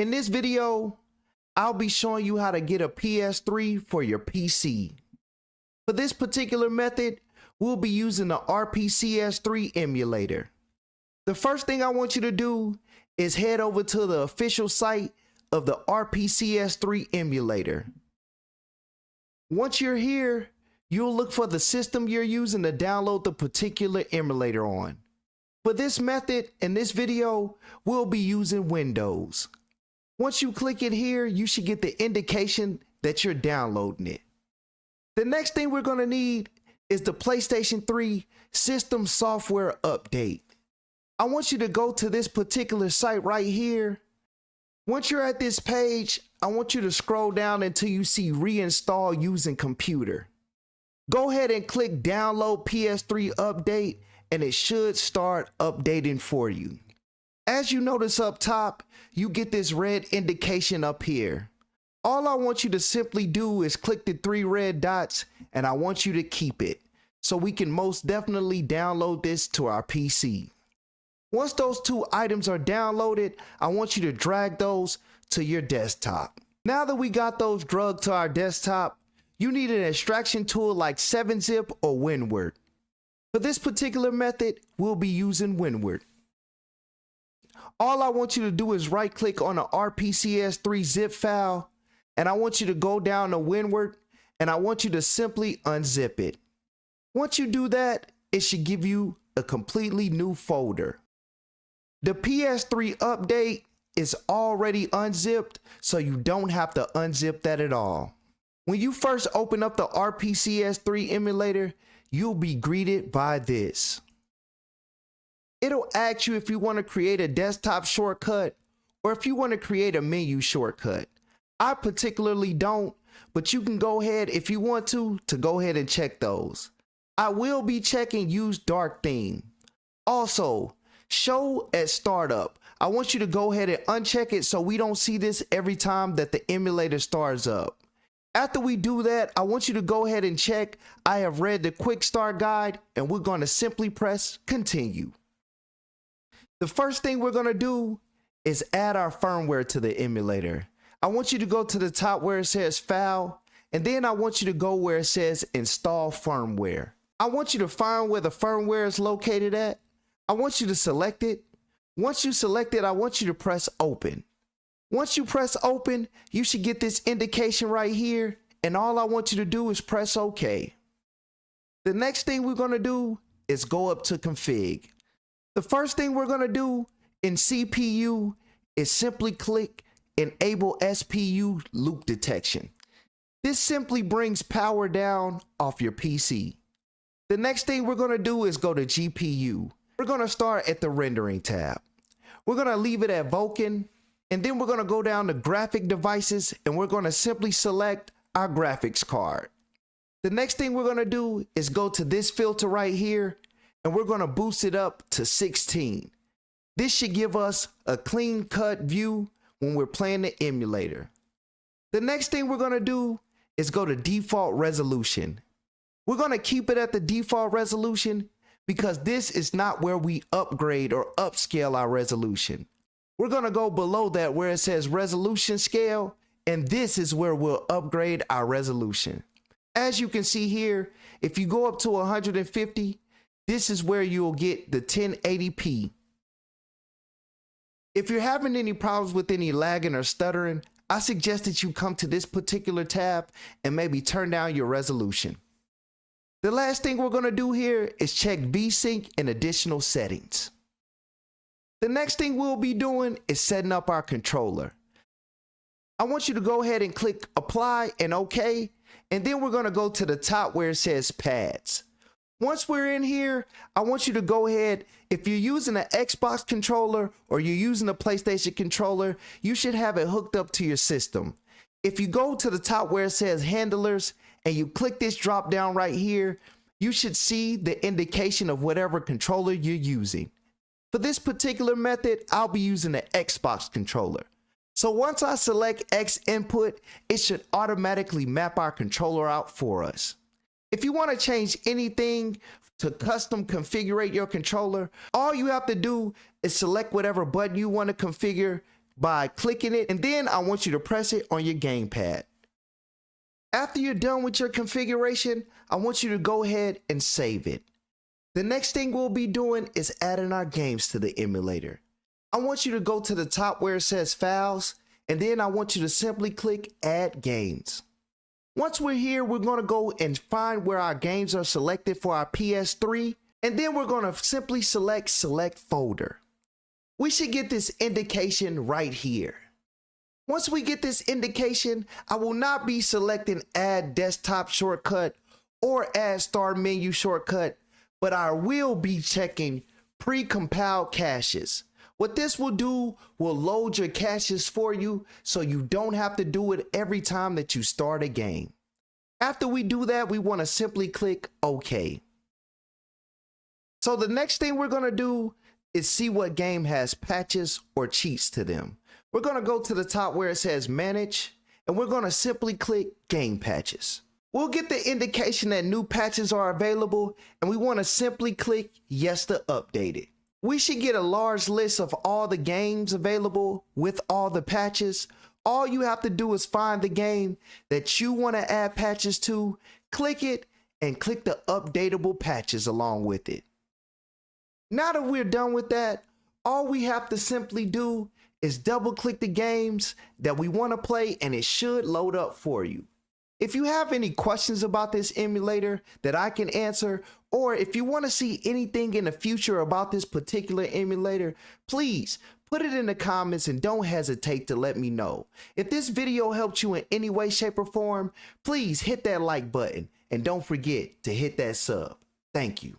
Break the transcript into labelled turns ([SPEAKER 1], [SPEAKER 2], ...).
[SPEAKER 1] In this video, I'll be showing you how to get a PS3 for your PC. For this particular method, we'll be using the RPCS3 emulator. The first thing I want you to do is head over to the official site of the RPCS3 emulator. Once you're here, you'll look for the system you're using to download the particular emulator on. For this method, in this video, we'll be using Windows. Once you click it here, you should get the indication that you're downloading it. The next thing we're going to need is the PlayStation 3 system software update. I want you to go to this particular site right here. Once you're at this page, I want you to scroll down until you see reinstall using computer. Go ahead and click download PS3 update and it should start updating for you. As you notice up top, you get this red indication up here. All I want you to simply do is click the 3 red dots and I want you to keep it so we can most definitely download this to our PC. Once those 2 items are downloaded, I want you to drag those to your desktop. Now that we got those dragged to our desktop, you need an extraction tool like 7-zip or WinRar. For this particular method, we'll be using WinRar. All I want you to do is right click on the RPCS3 zip file and I want you to go down to WinRar and I want you to simply unzip it. Once you do that, it should give you a completely new folder. The PS3 update is already unzipped, so you don't have to unzip that at all. When you first open up the RPCS3 emulator, you'll be greeted by this. It'll ask you if you want to create a desktop shortcut or if you want to create a menu shortcut. I particularly don't, but you can go ahead if you want to go ahead and check those. I will be checking use dark theme. Also, show at startup. I want you to go ahead and uncheck it so we don't see this every time that the emulator starts up. After we do that, I want you to go ahead and check I have read the quick start guide and we're going to simply press continue. The first thing we're going to do is add our firmware to the emulator. I want you to go to the top where it says file and then I want you to go where it says install firmware. I want you to find where the firmware is located at. I want you to select it. Once you select it, I want you to press open. Once you press open, you should get this indication right here, and all I want you to do is press OK. The next thing we're going to do is go up to config. The first thing we're going to do in CPU is simply click enable SPU loop detection. This simply brings power down off your PC. The next thing we're going to do is go to GPU. We're going to start at the rendering tab. We're going to leave it at Vulkan, and then we're going to go down to graphic devices and we're going to simply select our graphics card. The next thing we're going to do is go to this filter right here and we're going to boost it up to 16. This should give us a clean cut view when we're playing the emulator. The next thing we're going to do is go to default resolution. We're going to keep it at the default resolution because this is not where we upgrade or upscale our resolution. We're going to go below that where it says resolution scale, and this is where we'll upgrade our resolution. As you can see here, if you go up to 150, this is where you'll get the 1080p. If you're having any problems with any lagging or stuttering, I suggest that you come to this particular tab and maybe turn down your resolution. The last thing we're going to do here is check VSync and additional settings. The next thing we'll be doing is setting up our controller. I want you to go ahead and click apply and OK, and then we're going to go to the top where it says pads. Once we're in here, I want you to go ahead, if you're using an Xbox controller or you're using a PlayStation controller, you should have it hooked up to your system. If you go to the top where it says handlers and you click this drop down right here, you should see the indication of whatever controller you're using. For this particular method, I'll be using the Xbox controller. So once I select X input, it should automatically map our controller out for us. If you want to change anything to custom configure your controller, all you have to do is select whatever button you want to configure, by clicking it, and then I want you to press it on your gamepad. After you're done with your configuration, I want you to go ahead and save it. The next thing we'll be doing is adding our games to the emulator. I want you to go to the top where it says Files, and then I want you to simply click Add Games. Once we're here, we're going to go and find where our games are selected for our PS3, and then we're going to simply select Folder. We should get this indication right here. Once we get this indication, I will not be selecting Add Desktop Shortcut or Add Start Menu Shortcut, but I will be checking Pre-compiled caches. What this will do will load your caches for you so you don't have to do it every time that you start a game. After we do that, we want to simply click OK. So the next thing we're going to do is see what game has patches or cheats to them. We're going to go to the top where it says Manage, and we're going to simply click Game Patches. We'll get the indication that new patches are available, and we want to simply click Yes to update it. We should get a large list of all the games available with all the patches. All you have to do is find the game that you want to add patches to, click it, and click the updatable patches along with it. Now that we're done with that, all we have to simply do is double click the games that we want to play, and it should load up for you. If you have any questions about this emulator that I can answer, or if you want to see anything in the future about this particular emulator, please put it in the comments and don't hesitate to let me know. If this video helped you in any way, shape, or form, please hit that like button and don't forget to hit that sub. Thank you.